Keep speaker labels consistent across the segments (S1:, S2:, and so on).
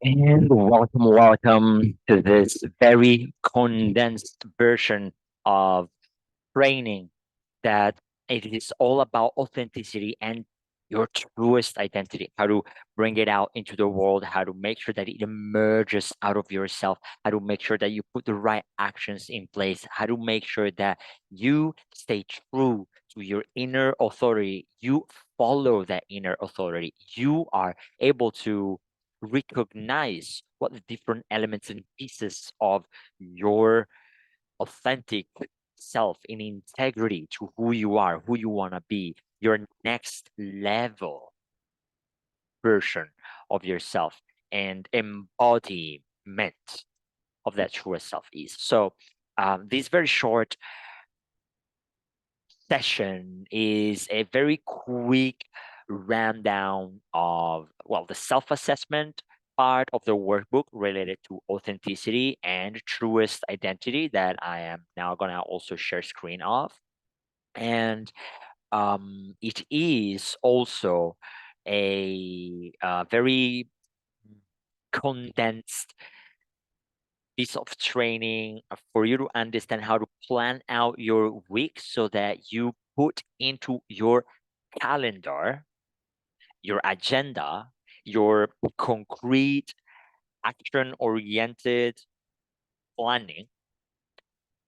S1: And welcome to this very condensed version of training that it is all about authenticity and your truest identity, how to bring it out into the world, how to make sure that it emerges out of yourself, how to make sure that you put the right actions in place, how to make sure that you stay true to your inner authority, you follow that inner authority, you are able to recognize what the different elements and pieces of your authentic self in integrity to who you are, who you want to be, your next level version of yourself and embodiment of that truest self is. So, this very short session is a very quick rundown of, well, the self-assessment part of the workbook related to authenticity and truest identity that I am now gonna also share screen of. And it is also a very condensed piece of training for you to understand how to plan out your week so that you put into your calendar, your agenda, your concrete action oriented planning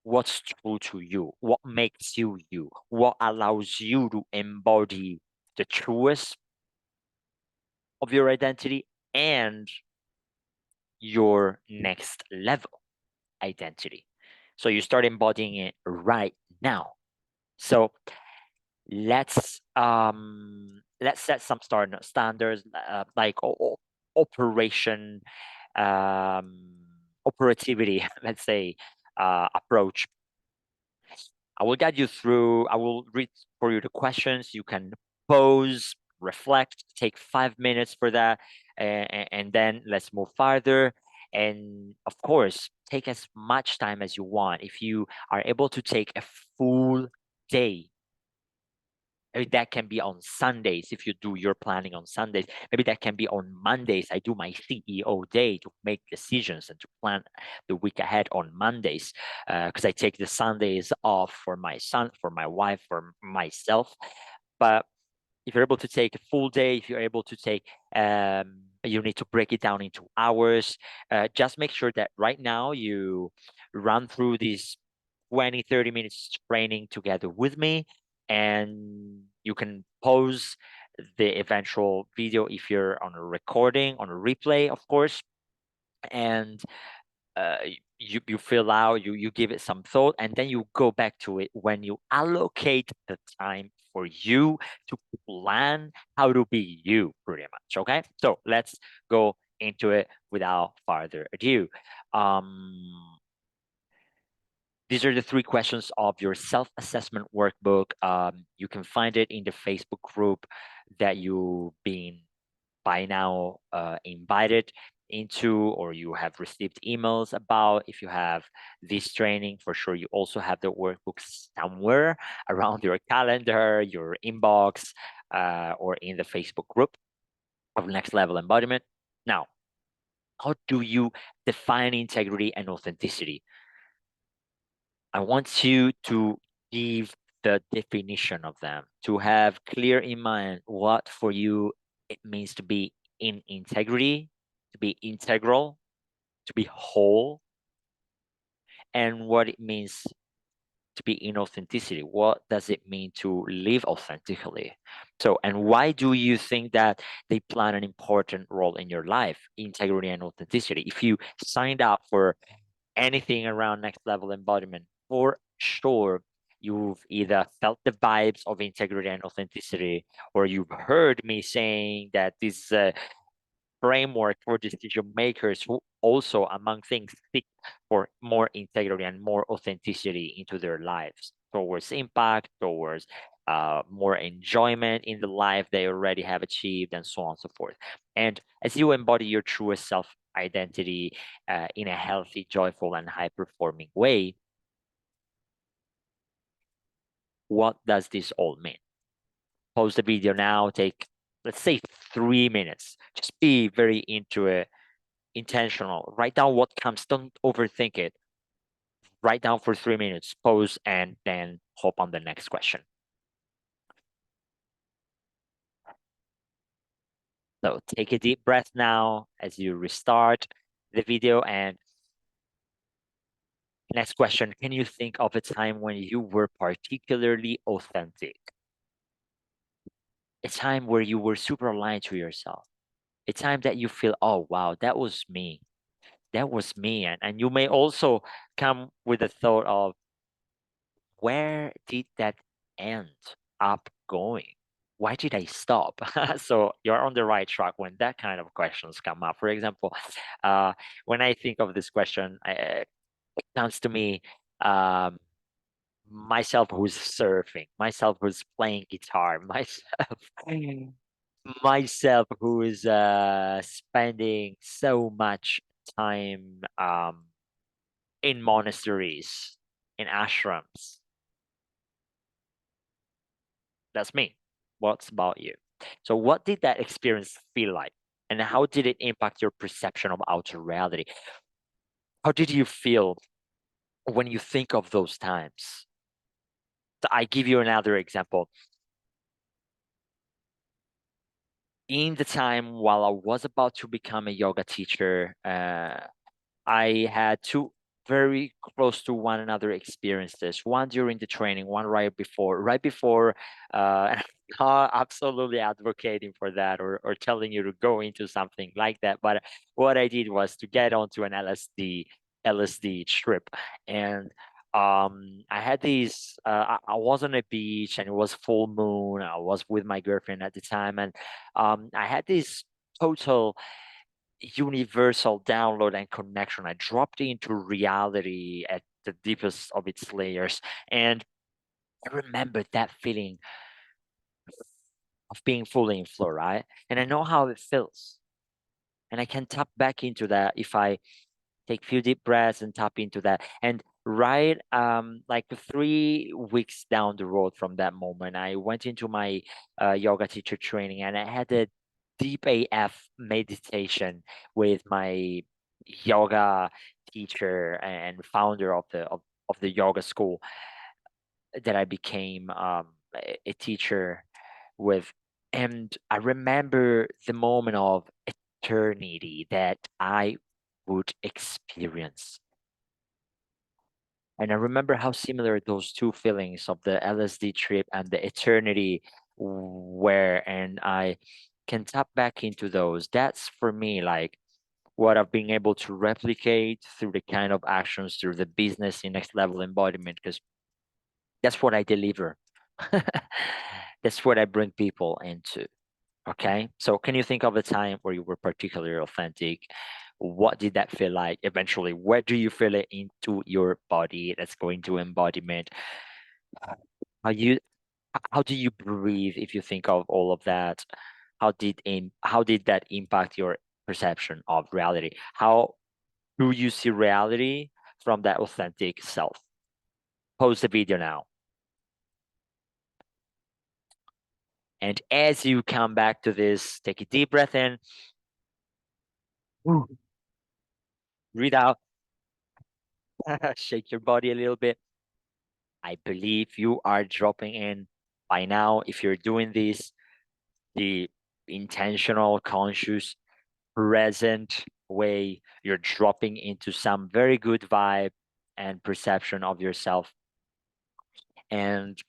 S1: what's true to you, what makes you you, what allows you to embody the truest of your identity and your next level identity. So you start embodying it right now. So let's set some standards like operation um operativity let's say approach. I will guide you through, I will read for you the questions. You can pause, reflect, take 5 minutes for that, and then let's move farther. And of course, take as much time as you want. If you are able to take a full day, maybe that can be on Sundays if you do your planning on Sundays. Maybe that can be on Mondays. I do my CEO day to make decisions and to plan the week ahead on Mondays because I take the Sundays off for my son, for my wife, for myself. But if you're able to take a full day, if you're able to take, you need to break it down into hours. Just make sure that right now you run through these 20, 30 minutes training together with me, and you can pause the eventual video if you're on a recording, on a replay, of course, and uh, you fill out, you give it some thought, and then you go back to it when you allocate the time for you to plan how to be you, pretty much. Okay, so let's go into it without further ado. These are the three questions of your self-assessment workbook. You can find it in the Facebook group that you've been by now invited into, or you have received emails about. If you have this training, for sure you also have the workbook somewhere around your calendar, your inbox, or in the Facebook group of Next Level Embodiment. Now, how do you define integrity and authenticity? I want you to give the definition of them, to have clear in mind what for you it means to be in integrity, to be integral, to be whole, and what it means to be in authenticity. What does it mean to live authentically? So, and why do you think that they play an important role in your life, integrity and authenticity? If you signed up for anything around next level embodiment, for sure you've either felt the vibes of integrity and authenticity, or you've heard me saying that this framework for decision makers who also, among things, seek for more integrity and more authenticity into their lives, towards impact, towards more enjoyment in the life they already have achieved, and so on and so forth. And as you embody your truest self identity in a healthy, joyful, and high performing way, what does this all mean? Pause the video now, take, let's say, 3 minutes. Just be very into it. intentional. Write down what comes. Don't overthink it. Write down for 3 minutes, pause, and then hop on the next question. So take a deep breath now as you restart the video. And next question, can you think of a time when you were particularly authentic? A time where you were super aligned to yourself. A time that you feel, oh, wow, that was me. That was me. And you may also come with the thought of, where did that end up going? Why did I stop? So you're on the right track when that kind of questions come up. For example, uh, when I think of this question, it comes to me, um, myself who's surfing, myself who's playing guitar, myself who is spending so much time in monasteries, in ashrams. That's me. What's about you? So, what did that experience feel like? And how did it impact your perception of outer reality? How did you feel when you think of those times? So I give you another example. In the time while I was about to become a yoga teacher, I had two very close to one another experiences. One during the training, one right before. Right before, and I'm not absolutely advocating for that or telling you to go into something like that. But what I did was to get onto an LSD trip, and I had these. I was on a beach, and it was full moon. I was with my girlfriend at the time, and I had this total universal download and connection. I dropped into reality at the deepest of its layers. And I remember that feeling of being fully in flow, right? And I know how it feels. And I can tap back into that if I take a few deep breaths and tap into that. And right like 3 weeks down the road from that moment, I went into my yoga teacher training, and I had a deep AF meditation with my yoga teacher and founder of the yoga school that I became a teacher with. And I remember the moment of eternity that I would experience. And I remember how similar those two feelings of the LSD trip and the eternity were. And I can tap back into those. That's for me like what I've been able to replicate through the kind of actions, through the business in next level embodiment, because that's what I deliver. That's what I bring people into. Okay. So can you think of a time where you were particularly authentic? What did that feel like eventually? Where do you feel it into your body? That's going to embodiment. How you how do you breathe if you think of all of that? How did that impact your perception of reality? How do you see reality from that authentic self? Pause the video now. And as you come back to this, take a deep breath in, breathe out, shake your body a little bit. I believe you are dropping in by now. If you're doing this, the intentional, conscious, present way, you're dropping into some very good vibe and perception of yourself. And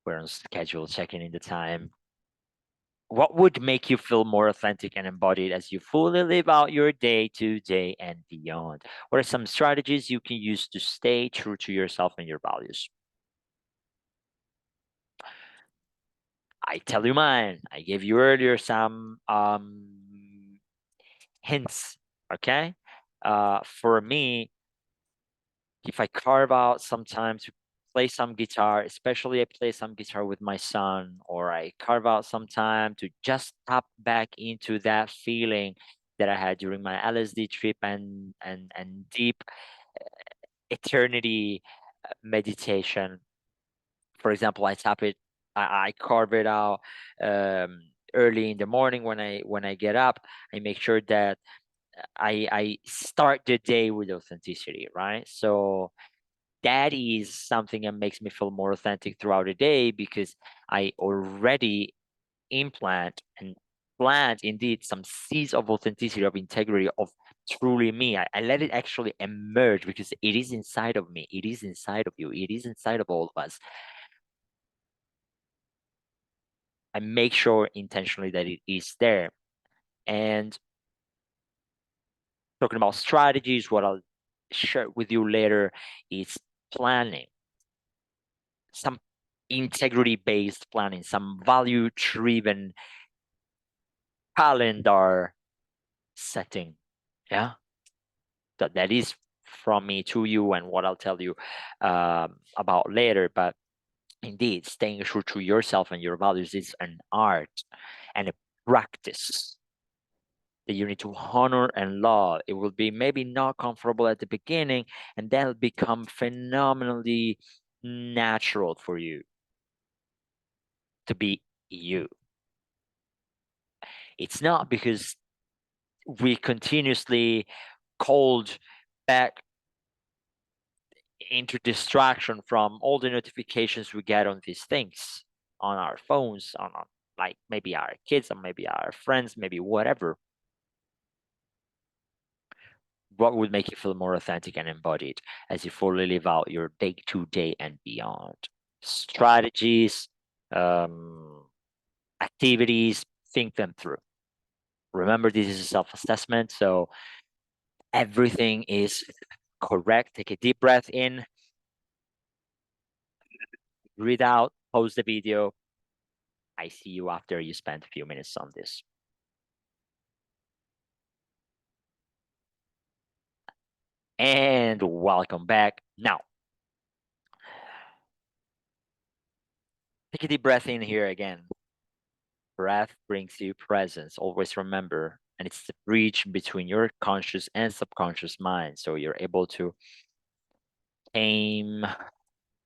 S1: we're on schedule, checking in the time. What would make you feel more authentic and embodied as you fully live out your day to day and beyond? What are some strategies you can use to stay true to yourself and your values? I tell you mine. I gave you earlier some hints. Okay. For me, if I carve out some time to play some guitar, especially I play some guitar with my son, or I carve out some time to just tap back into that feeling that I had during my LSD trip and deep eternity meditation. For example, I carve it out, um, early in the morning when I get up, I make sure that I start the day with authenticity, right? So that is something that makes me feel more authentic throughout the day, because I already implant and plant indeed some seeds of authenticity, of integrity, of truly me. I let it actually emerge, because it is inside of me, it is inside of you, it is inside of all of us. I make sure intentionally that it is there. And talking about strategies, what I'll share with you later is planning, some integrity based planning, some value driven calendar setting. Yeah, that is from me to you, and what I'll tell you about later. But indeed, staying true to yourself and your values is an art and a practice that you need to honor and love. It will be maybe not comfortable at the beginning, and then it'll become phenomenally natural for you to be you. It's not because we continuously called back into distraction from all the notifications we get on these things, on our phones, on like maybe our kids, or maybe our friends, maybe whatever. What would make you feel more authentic and embodied as you fully live out your day to day and beyond? Strategies, um, activities, think them through. Remember, this is a self assessment, so everything is correct. Take a deep breath in, breathe out, pause the video. I see you after you spend a few minutes on this. And welcome back. Now, take a deep breath in here again. Breath brings you presence. Always remember, and it's the bridge between your conscious and subconscious mind. So you're able to tame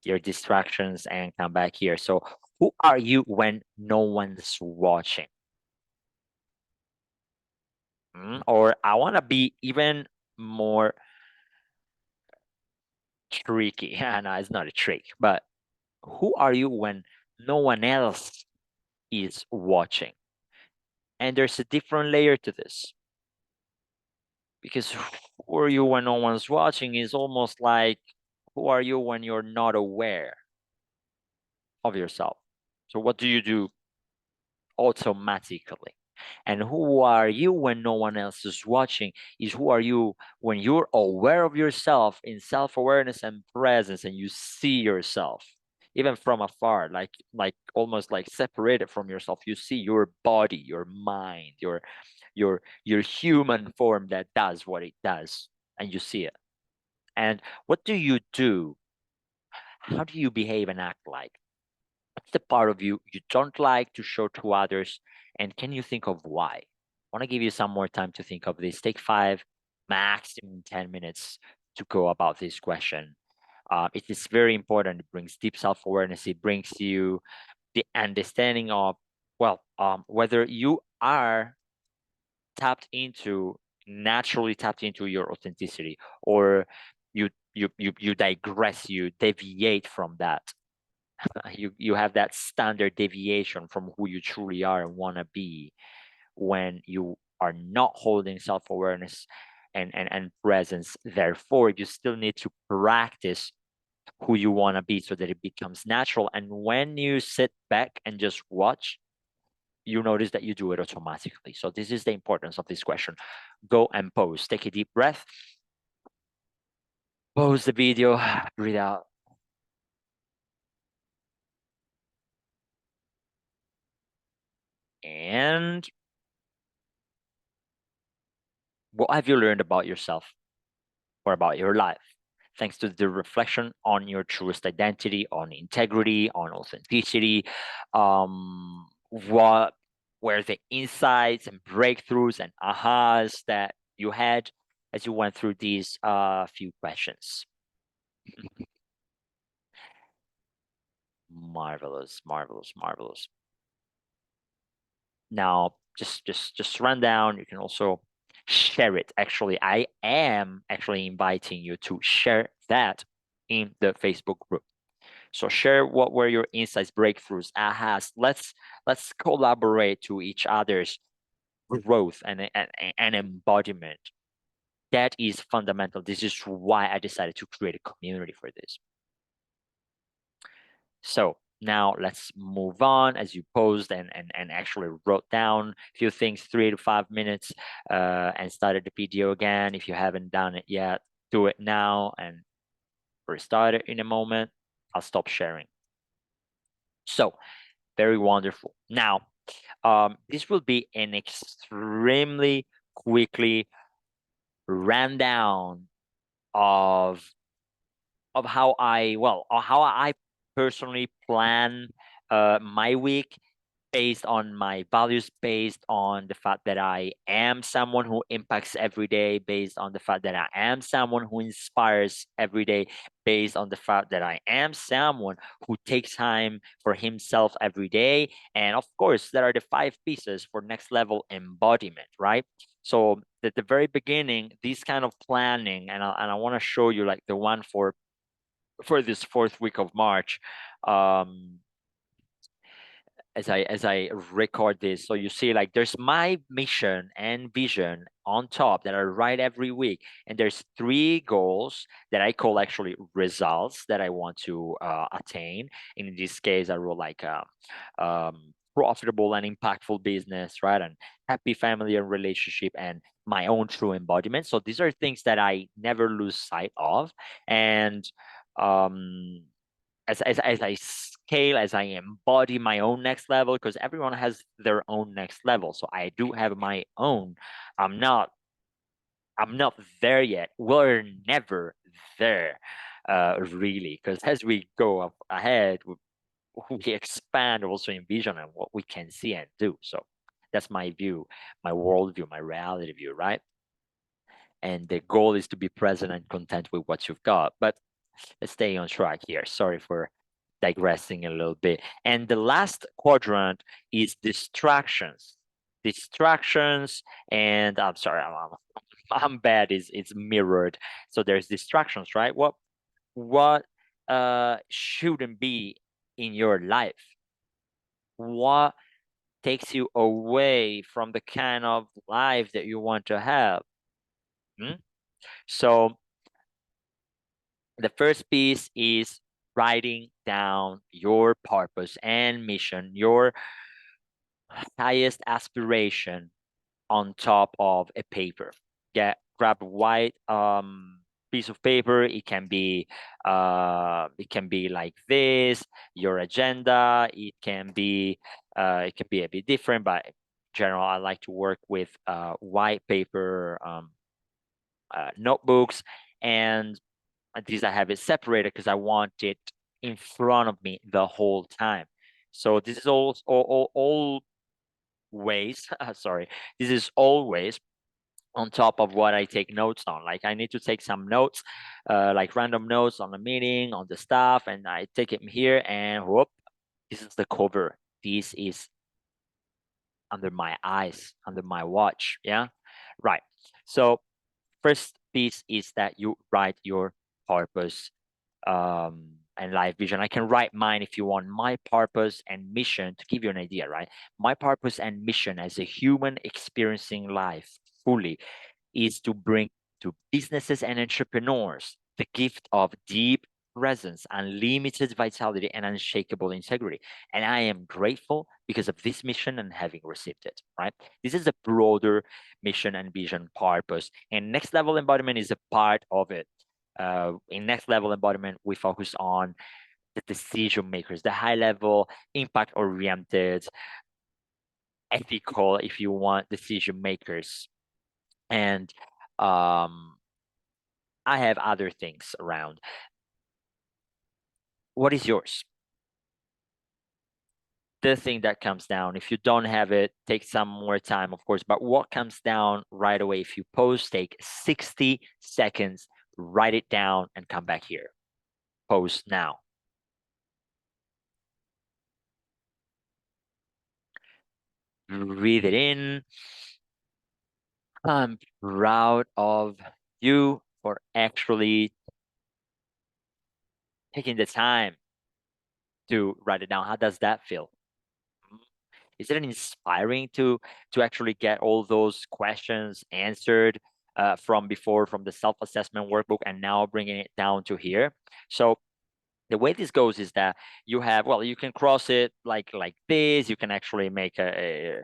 S1: your distractions and come back here. So, who are you when no one's watching? Or I want to be even more tricky. No, it's not a trick, but who are you when no one else is watching? And there's a different layer to this, because who are you when no one's watching is almost like who are you when you're not aware of yourself. So what do you do automatically? And who are you when no one else is watching is who are you when you're aware of yourself, in self-awareness and presence, and you see yourself even from afar, like almost like separated from yourself. You see your body, your mind, your human form that does what it does, and you see it. And what do you do? How do you behave and act like? What's the part of you you don't like to show to others? And can you think of why? I want to give you some more time to think of this. Take 5, maximum 10 minutes to go about this question. It is very important. It brings deep self awareness. It brings you the understanding of, well, whether you are naturally tapped into your authenticity, or you digress, you deviate from that. You have that standard deviation from who you truly are and want to be, when you are not holding self-awareness and presence. Therefore, you still need to practice who you want to be so that it becomes natural. And when you sit back and just watch, you notice that you do it automatically. So this is the importance of this question. Go and pause. Take a deep breath. Pause the video. Breathe out. And what have you learned about yourself or about your life, thanks to the reflection on your truest identity, on integrity, on authenticity? What were the insights and breakthroughs and ahas that you had as you went through these few questions? Marvelous, marvelous, marvelous. Now, just run down. You can also share it. Actually, I am actually inviting you to share that in the Facebook group. So share what were your insights, breakthroughs, ahas. Let's collaborate to each other's growth and embodiment. That is fundamental. This is why I decided to create a community for this. So now let's move on as you posed and actually wrote down a few things, 3 to 5 minutes, and started the video again. If you haven't done it yet, do it now and restart it in a moment. I'll stop sharing. So very wonderful. Now, this will be an extremely quickly rundown of how I personally plan my week, based on my values, based on the fact that I am someone who impacts every day, based on the fact that I am someone who inspires every day, based on the fact that I am someone who takes time for himself every day. And of course, there are the 5 pieces for next level embodiment, right? So at the very beginning, this kind of planning, and I want to show you like the one for this 4th week of March. As I record this. So you see, like, there's my mission and vision on top that are right every week, and there's 3 goals that I call actually results that I want to attain. In this case, I wrote like profitable and impactful business, right, and happy family and relationship, and my own true embodiment. So these are things that I never lose sight of, and um as I scale, as I embody my own next level, because everyone has their own next level. So I do have my own. I'm not there yet. We're never there, really, because as we go up ahead, we expand also in vision and what we can see and do. So that's my view, my worldview, my reality view, right? And the goal is to be present and content with what you've got. But let's stay on track here. Sorry for digressing a little bit. And the last quadrant is distractions. Distractions, and I'm sorry, I'm bad. It's mirrored. So there's distractions, right? What shouldn't be in your life? What takes you away from the kind of life that you want to have? Hmm? So the first piece is writing down your purpose and mission, your highest aspiration on top of a paper. Grab a white piece of paper. It can be like this, your agenda. It can be a bit different, but in general, I like to work with white paper notebooks, and these I have it separated because I want it in front of me the whole time. So this is all ways, sorry, this is always on top of what I take notes on. Like I need to take some notes, like random notes on the meeting, on the stuff, and I take it here and whoop, this is the cover. This is under my eyes, under my watch. Yeah, right. So first piece is that you write your purpose and life vision. I can write mine if you want. My purpose and mission, to give you an idea, right? My purpose and mission as a human experiencing life fully is to bring to businesses and entrepreneurs the gift of deep presence, unlimited vitality, and unshakable integrity. And I am grateful because of this mission and having received it, right? This is a broader mission and vision purpose. And next level embodiment is a part of it. In next level embodiment, we focus on the decision makers, the high level, impact oriented, ethical, if you want, decision makers. And I have other things around. What is yours? The thing that comes down, if you don't have it, take some more time, of course, but what comes down right away, if you post, take 60 seconds, write it down and come back here. Post now. Breathe it in. I'm proud of you for actually taking the time to write it down. How does that feel? Is it inspiring to actually get all those questions answered from before, from the self-assessment workbook, and now bringing it down to here? So the way this goes is that you have, well, you can cross it like this. You can actually make a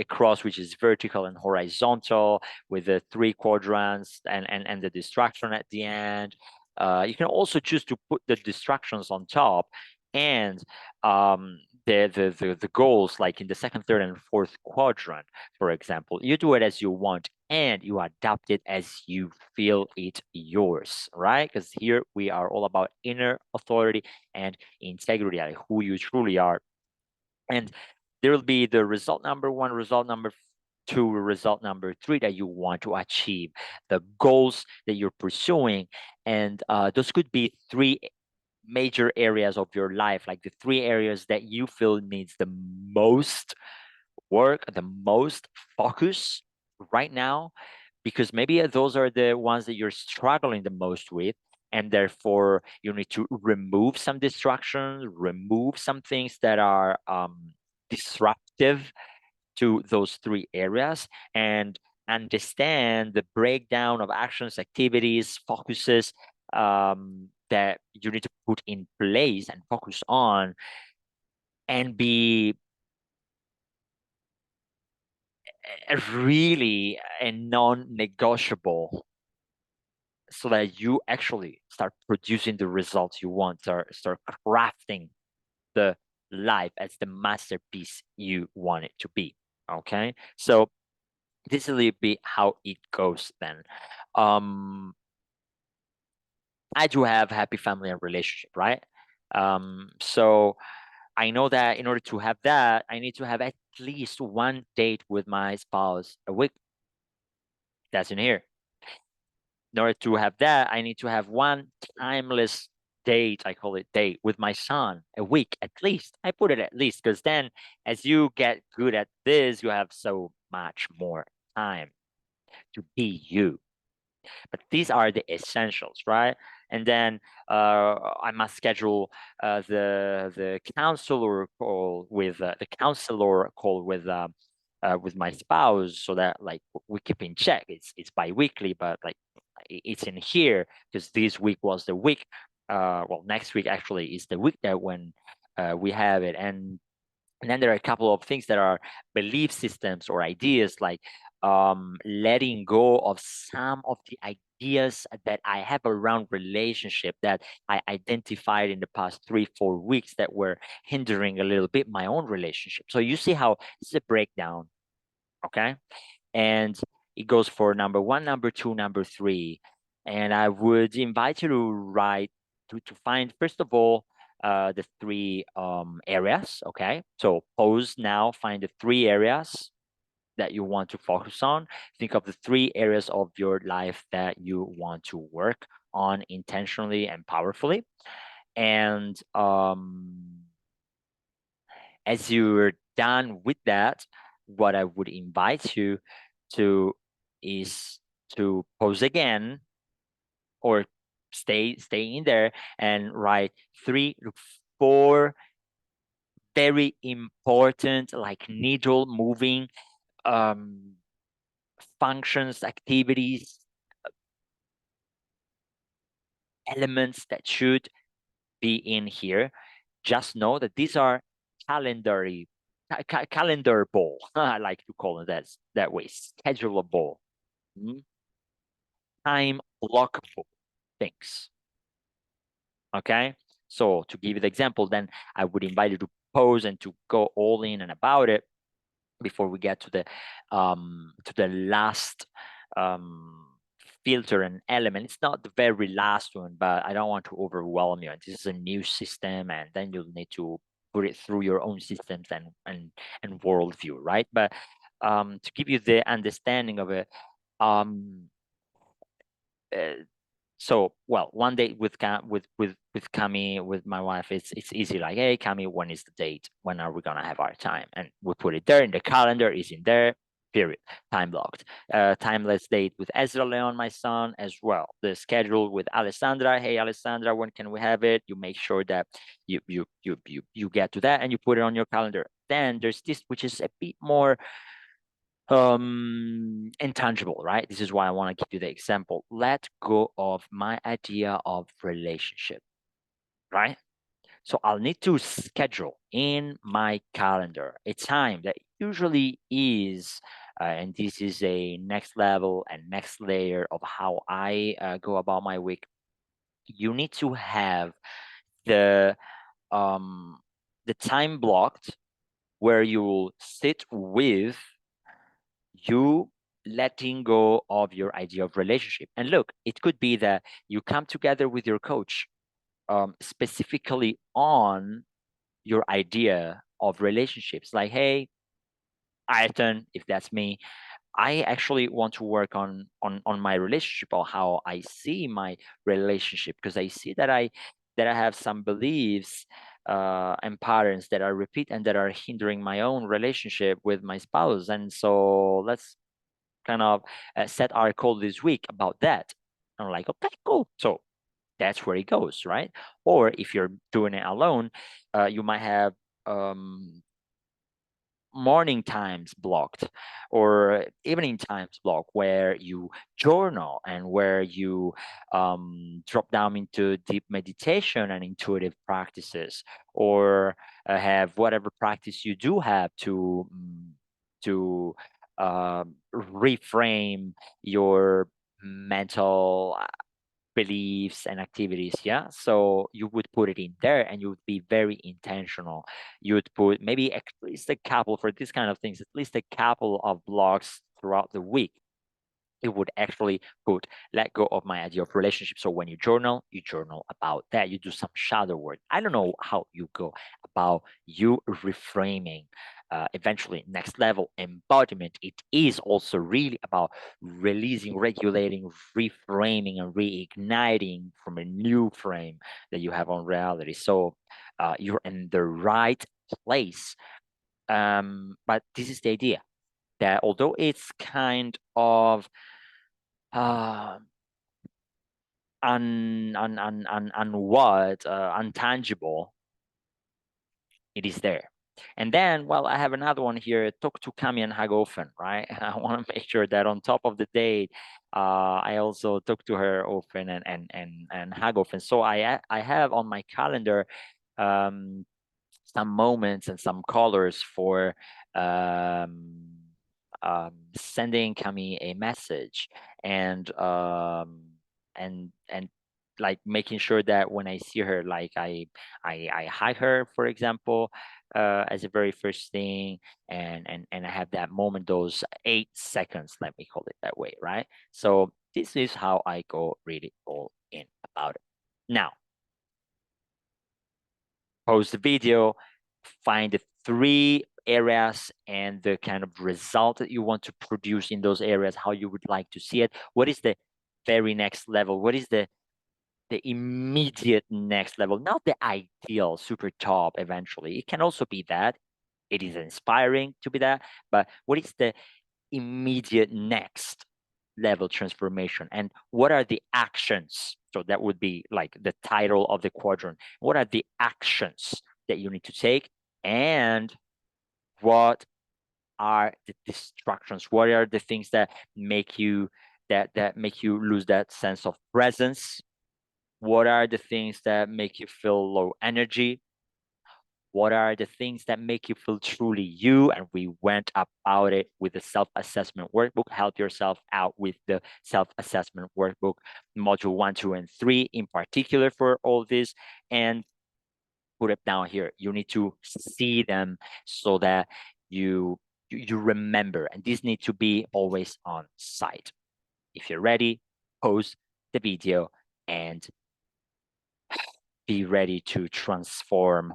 S1: cross which is vertical and horizontal with the three quadrants and the distraction at the end. You can also choose to put the distractions on top, and the goals, like in the second, third, and fourth quadrant, for example. You do it as you want, and you adapt it as you feel it yours, right? Because here we are all about inner authority and integrity, like who you truly are. And there will be the result number one, result number two, result number three that you want to achieve, the goals that you're pursuing. And those could be three major areas of your life, like the three areas that you feel needs the most work, the most focus right now, because maybe those are the ones that you're struggling the most with. And therefore, you need to remove some distractions, remove some things that are disruptive to those three areas, and understand the breakdown of actions, activities, focuses that you need to put in place and focus on, and be really a non-negotiable, so that you actually start producing the results you want, start crafting the life as the masterpiece you want it to be. Okay, so this will be how it goes then. I do have happy family and relationship, right? So I know that in order to have that, I need to have at least one date with my spouse a week. That's in here. In order to have that, I need to have one timeless date, I call it date, with my son a week at least. I put it at least because then as you get good at this, you have so much more time to be you. But these are the essentials, right? And then I must schedule the counselor call with my spouse, so that like we keep in check. It's bi-weekly, but like it's in here because this week was the week. Well, next week actually is the week that when we have it. And then there are a couple of things that are belief systems or ideas, like letting go of some of the ideas that I have around relationship that I identified in the past 3-4 weeks that were hindering a little bit my own relationship. So you see how this is a breakdown, okay? And it goes for number one, number two, number three. And I would invite you to write, to find, first of all, the three areas. Okay, so pause now, find the three areas that you want to focus on. Think of the three areas of your life that you want to work on intentionally and powerfully. And as you're done with that, what I would invite you to is to pause again, or stay in there and write 3 to 4 very important, like needle moving um functions, activities, elements that should be in here. Just know that these are calendary calendarable. I like to call it that way, schedulable, time blockable things. Okay, so to give you the example, then I would invite you to pause and to go all in and about it before we get to the last um filter and element. It's not the very last one, but I don't want to overwhelm you. And this is a new system, and then you'll need to put it through your own systems and worldview, right? But to give you the understanding of it, um uh, So, well, one day with Cami, with my wife, it's easy. Like, hey, Cami, when is the date? When are we gonna have our time? And we put it there in the calendar. Is in there. Period. Time blocked. Timeless date with Ezra Leon, my son, as well. The schedule with Alessandra. Hey, Alessandra, when can we have it? You make sure that you get to that and you put it on your calendar. Then there's this, which is a bit more intangible, right? This is why I want to give you the example. Let go of my idea of relationship, right? So I'll need to schedule in my calendar a time that usually is and this is a next level and next layer of how I go about my week. You need to have the um the time blocked where you will sit with you letting go of your idea of relationship. And look, it could be that you come together with your coach specifically on your idea of relationships. Like, hey, Ayrton, if that's me, I actually want to work on my relationship or how I see my relationship, because I see that I have some beliefs and patterns that are repeat and that are hindering my own relationship with my spouse. And so let's kind of set our call this week about that. I'm like, okay, cool. So that's where it goes, right? Or if you're doing it alone, you might have um, morning times blocked or evening times blocked where you journal and where you drop down into deep meditation and intuitive practices, or have whatever practice you do have to reframe your mental beliefs and activities. Yeah, so you would put it in there and you would be very intentional. You would put maybe at least a couple for this kind of things, at least a couple of blocks throughout the week. It would actually put let go of my idea of relationship. So when you journal about that. You do some shadow work. I don't know how you go about you reframing. Eventually, next level embodiment. It is also really about releasing, regulating, reframing, and reigniting from a new frame that you have on reality. So you're in the right place. But this is the idea that although it's kind of uh, untangible, it is there. And then, well, I have another one here, talk to Kami and hug often, right? I want to make sure that on top of the date, I also talk to her often and hug often. So I have on my calendar um, some moments and some colors for um, sending Kami a message and and like making sure that when I see her, like I hug her, for example, as a very first thing, and I have that moment, those 8 seconds, let me call it that way, right? So this is how I go really all in about it. Now, pause the video, find the 3 areas and the kind of result that you want to produce in those areas, how you would like to see it. What is the very next level? What is the immediate next level? Not the ideal super top eventually. It can also be that. It is inspiring to be that, but what is the immediate next level transformation, and what are the actions? So that would be like the title of the quadrant. What are the actions that you need to take, and what are the distractions? What are the things that make you that make you lose that sense of presence? What are the things that make you feel low energy? What are the things that make you feel truly you? And we went about it with the self-assessment workbook. Help yourself out with the self-assessment workbook, module 1, 2, and 3 in particular for all this. And put it down here. You need to see them so that you remember. And these need to be always on site. If you're ready, pause the video and be ready to transform.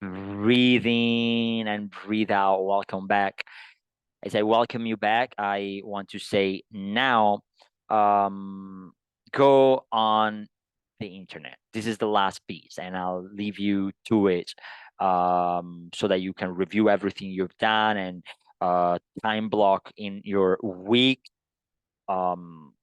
S1: Breathe in and breathe out. Welcome back. as I welcome you back, I want to say now, go on the internet. This is the last piece, and I'll leave you to it, so that you can review everything you've done and time block in your week. Um,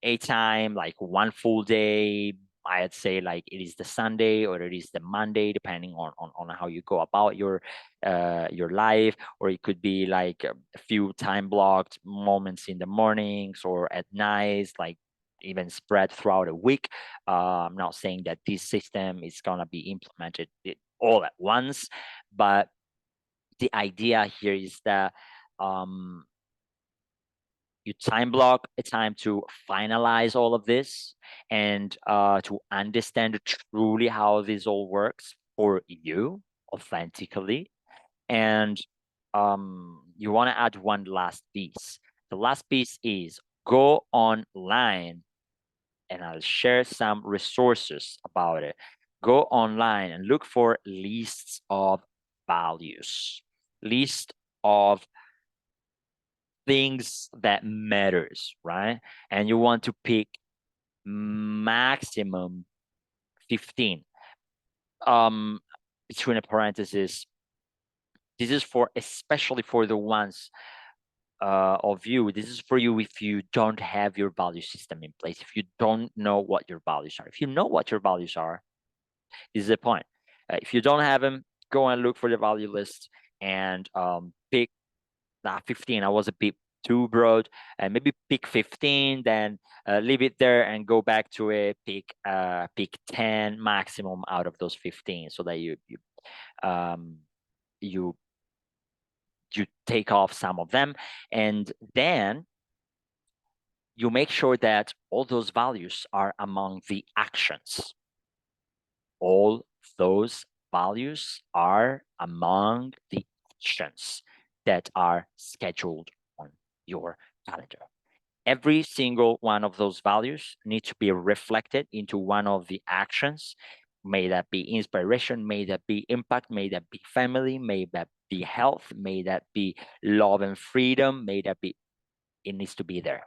S1: a time like one full day. I'd say like it is the Sunday or it is the Monday, depending on how you go about your life, or it could be like a few time blocked moments in the mornings or at nights, like even spread throughout a week. I'm not saying that this system is gonna be implemented all at once, but the idea here is that um, you time block a time to finalize all of this and to understand truly how this all works for you authentically. And you want to add one last piece. The last piece is go online, and I'll share some resources about it. Go online and look for lists of values, list of things that matters, right? And you want to pick maximum 15. Um, between a parenthesis, this is for especially for the ones of you. This is for you if you don't have your value system in place, if you don't know what your values are. If you know what your values are, this is the point. If you don't have them, go and look for the value list and pick 15. I was a bit too broad, and maybe pick 15, then leave it there and go back to it. Pick 10 maximum out of those 15, so that um, you you take off some of them, and then you make sure that all those values are among the actions. All those values are among the actions that are scheduled on your calendar. Every single one of those values need to be reflected into one of the actions. May that be inspiration, may that be impact, may that be family, may that be health, may that be love and freedom, may that be, it needs to be there.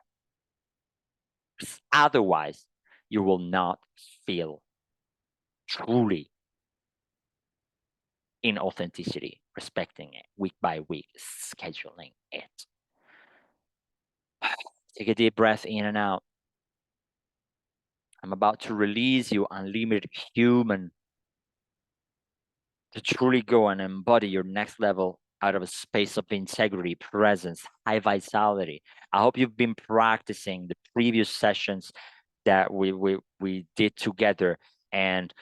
S1: Otherwise, you will not feel truly in authenticity, respecting it week by week, scheduling it. Take a deep breath in and out. I'm about to release you, unlimited human, to truly go and embody your next level out of a space of integrity, presence, high vitality. I hope you've been practicing the previous sessions that we did together, and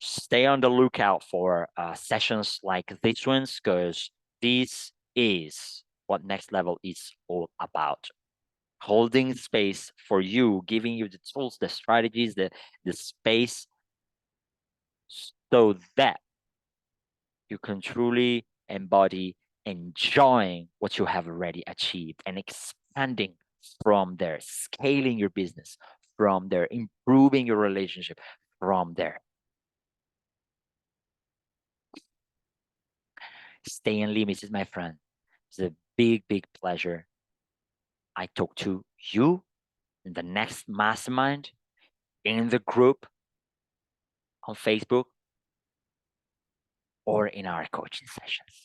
S1: stay on the lookout for sessions like these ones, because this is what next level is all about. Holding space for you, giving you the tools, the strategies, the space, so that you can truly embody enjoying what you have already achieved and expanding from there, scaling your business from there, improving your relationship from there. Stay unlimited, my friend. It's a big, big pleasure. I talk to you in the next mastermind, in the group on Facebook, or in our coaching sessions.